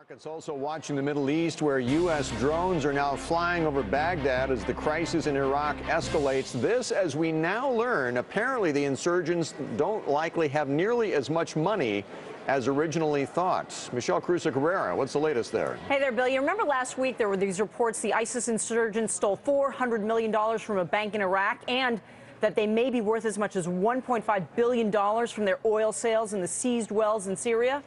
Markets also watching the Middle East, where U.S. drones are now flying over Baghdad as the crisis in Iraq escalates. This, as we now learn, apparently the insurgents don't likely have nearly as much money as originally thought. Michelle Caruso-Cabrera, what's the latest there? Hey there, Bill. You remember last week there were these reports the ISIS insurgents stole $400 million from a bank in Iraq and that they may be worth as much as $1.5 billion from their oil sales in the seized wells in Syria?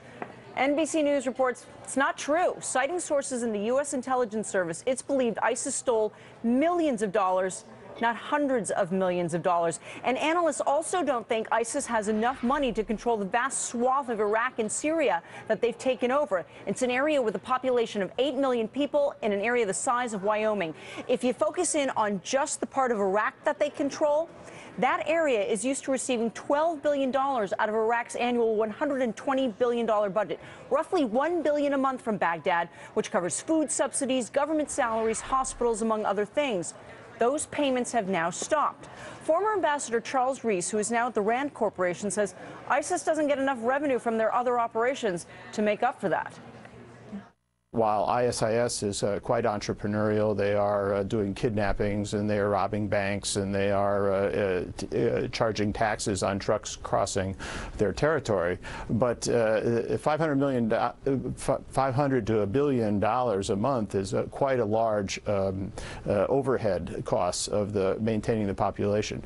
NBC News reports it's not true. Citing sources in the U.S. intelligence service, it's believed ISIS stole millions of dollars, not hundreds of millions of dollars. And analysts also don't think ISIS has enough money to control the vast swath of Iraq and Syria that they've taken over. It's an area with a population of 8 million people in an area the size of Wyoming. If you focus in on just the part of Iraq that they control, that area is used to receiving $12 billion out of Iraq's annual $120 billion budget, roughly $1 billion a month from Baghdad, which covers food subsidies, government salaries, hospitals, among other things. Those payments have now stopped. Former Ambassador Charles Reese, who is now at the Rand Corporation, says ISIS doesn't get enough revenue from their other operations to make up for that. While ISIS is quite entrepreneurial, they are doing kidnappings and they are robbing banks and they are charging taxes on trucks crossing their territory. But $500 to $1 billion a month is quite a large overhead costs of maintaining the population.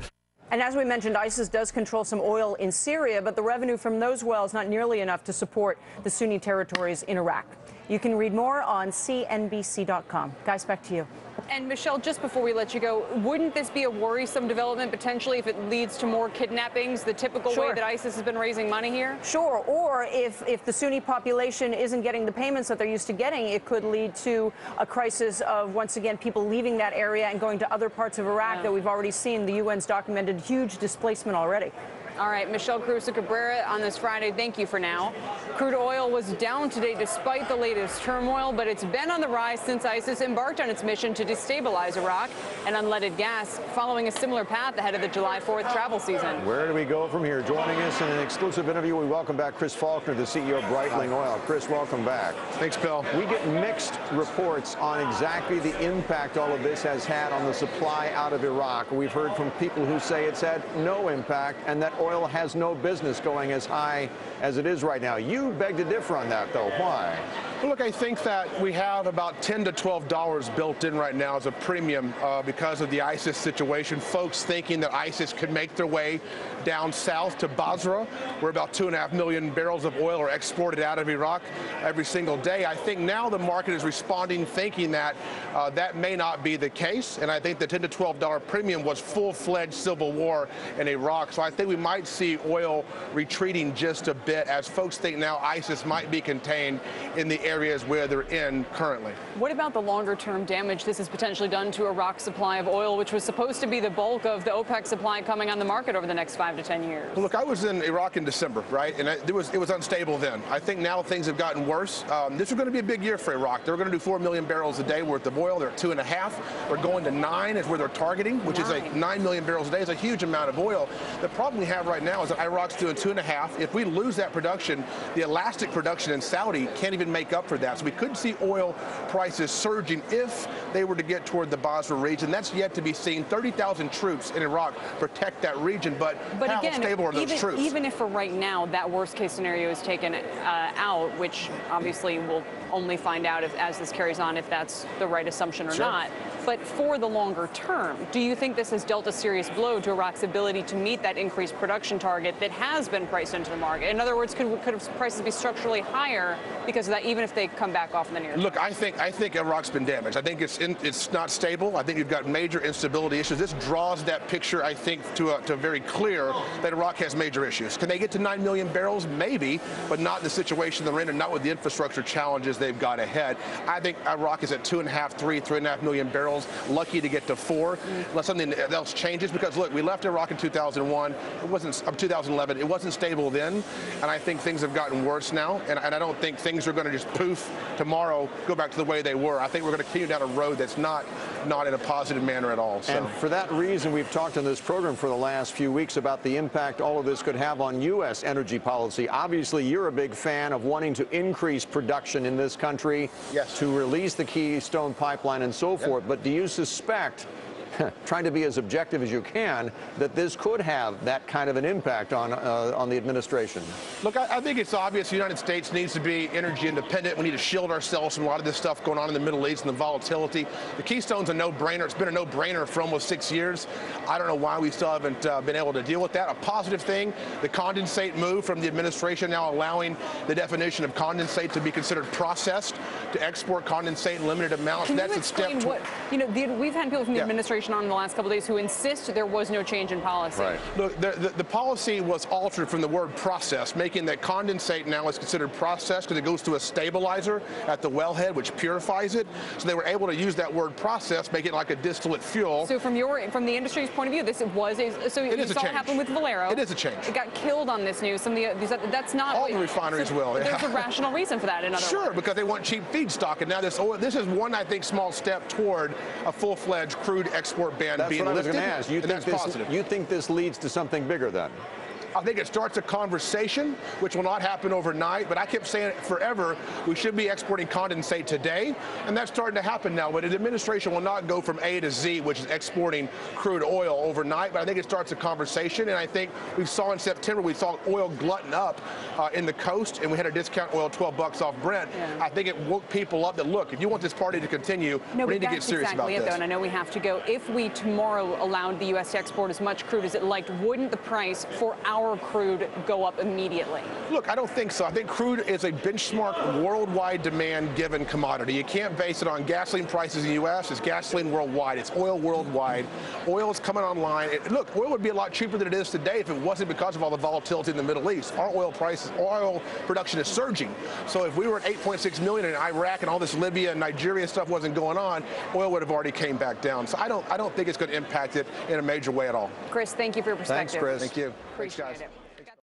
And as we mentioned, ISIS does control some oil in Syria, but the revenue from those wells not nearly enough to support the Sunni territories in Iraq. You can read more on CNBC.com. Guys, back to you. And Michelle, just before we let you go, wouldn't this be a worrisome development potentially if it leads to more kidnappings, the typical way that ISIS has been raising money here? Sure. Or if the Sunni population isn't getting the payments that they're used to getting, it could lead to a crisis of, once again, people leaving that area and going to other parts of Iraq that we've already seen. The UN's documented huge displacement already. All right, Michelle Caruso-Cabrera on this Friday. Thank you for now. Crude oil was down today despite the latest turmoil, but it's been on the rise since ISIS embarked on its mission to destabilize Iraq and unleaded gas, following a similar path ahead of the July 4th travel season. Where do we go from here? Joining us in an exclusive interview, we welcome back Chris Faulkner, the CEO of Breitling Oil. Chris, welcome back. Thanks, Bill. We get mixed reports on exactly the impact all of this has had on the supply out of Iraq. We've heard from people who say it's had no impact and that oil has no business going as high as it is right now. You beg to differ on that, though. Why? Well, look, I think that we have about $10 to $12 built in right now as a premium because of the ISIS situation. Folks thinking that ISIS could make their way down south to Basra, where about 2.5 million barrels of oil are exported out of Iraq every single day. I think now the market is responding, thinking that that may not be the case. And I think the $10 to $12 premium was full-fledged civil war in Iraq. So I think we might see oil retreating just a bit as folks think now ISIS might be contained in the areas where they're in currently. What about the longer-term damage this has potentially done to Iraq's supply of oil, which was supposed to be the bulk of the OPEC supply coming on the market over the next 5 to 10 years? Well, look, I was in Iraq in December, right? And it was unstable then. I think now things have gotten worse. This is going to be a big year for Iraq. They're going to do 4 million barrels a day worth of oil. They're at 2.5. We're going to 9 is where they're targeting, which is like 9 million barrels a day. It's a huge amount of oil. The problem we have right now is that Iraq's doing 2.5. If we lose that production, the elastic production in Saudi can't even make up for that. So we could see oil prices surging if they were to get toward the Basra region. That's yet to be seen. 30,000 troops in Iraq protect that region, but how again, stable are those troops? Even if for right now that worst case scenario is taken out, which obviously we'll only find out as this carries on if that's the right assumption or not. But for the longer term, do you think this has dealt a serious blow to Iraq's ability to meet that increased production target that has been priced into the market? In other words, could prices be structurally higher because of that, even if they come back off in the near term? Look, I think Iraq's been damaged. I think it's not stable. I think you've got major instability issues. This draws that picture, I think, to very clear that Iraq has major issues. Can they get to 9 million barrels? Maybe, but not the situation they're in and not with the infrastructure challenges they've got ahead. I think Iraq is at 2.5, 3.5 million barrels. Lucky to get to 4, unless something else changes. Because look, we left Iraq in 2001. It wasn't 2011. It wasn't stable then, and I think things have gotten worse now. And I don't think things are going to just poof tomorrow, go back to the way they were. I think we're going to continue down a road that's not in a positive manner at all. So. And for that reason, we've talked on this program for the last few weeks about the impact all of this could have on U.S. energy policy. Obviously, you're a big fan of wanting to increase production in this this country to release the Keystone Pipeline and so forth. But do you suspect, trying to be as objective as you can, that this could have that kind of an impact on the administration? Look, I think it's obvious the United States needs to be energy independent. We need to shield ourselves from a lot of this stuff going on in the Middle East and the volatility. The Keystone's a no-brainer. It's been a no-brainer for almost 6 years. I don't know why we still haven't been able to deal with that. A positive thing, the condensate move from the administration now allowing the definition of condensate to be considered processed, to export condensate in limited amounts. Can That's you explain a step what, we've had people from the administration on in the last couple of days who insist there was no change in policy. Right. Look, the policy was altered from the word process, making that condensate now is considered processed because it goes through a stabilizer at the wellhead, which purifies it. So they were able to use that word process, make it like a distillate fuel. So from the industry's point of view, this was you saw it happen with Valero. It is a change. It got killed on this news. That's not all the refineries will. Yeah. There's a rational reason for that. In other words. Because they want cheap feedstock, and now this is one, I think, small step toward a full-fledged crude export ban being lifted. That's what I was going to ask. You think this leads to something bigger then? I think it starts a conversation, which will not happen overnight, but I kept saying it forever, we should be exporting condensate today, and that's starting to happen now. But the administration will not go from A to Z, which is exporting crude oil overnight, but I think it starts a conversation, and I think we saw in September, we saw oil glutton up in the coast, and we had to discount oil $12 off Brent. Yeah. I think it woke people up that, look, if you want this party to continue, we need to get serious about this. Though, and I know we have to go. If we tomorrow allowed the U.S. to export as much crude as it liked, wouldn't the price for our crude go up immediately? Look, I don't think so. I think crude is a benchmark worldwide demand given commodity. You can't base it on gasoline prices in the U.S. It's gasoline worldwide. It's oil worldwide. Oil is coming online. Look, oil would be a lot cheaper than it is today if it wasn't because of all the volatility in the Middle East. Our oil production is surging. So if we were at 8.6 million in Iraq and all this Libya and Nigeria stuff wasn't going on, oil would have already came back down. So I don't think it's going to impact it in a major way at all. Chris, thank you for your perspective. Thanks, Chris. Thank you. Appreciate it.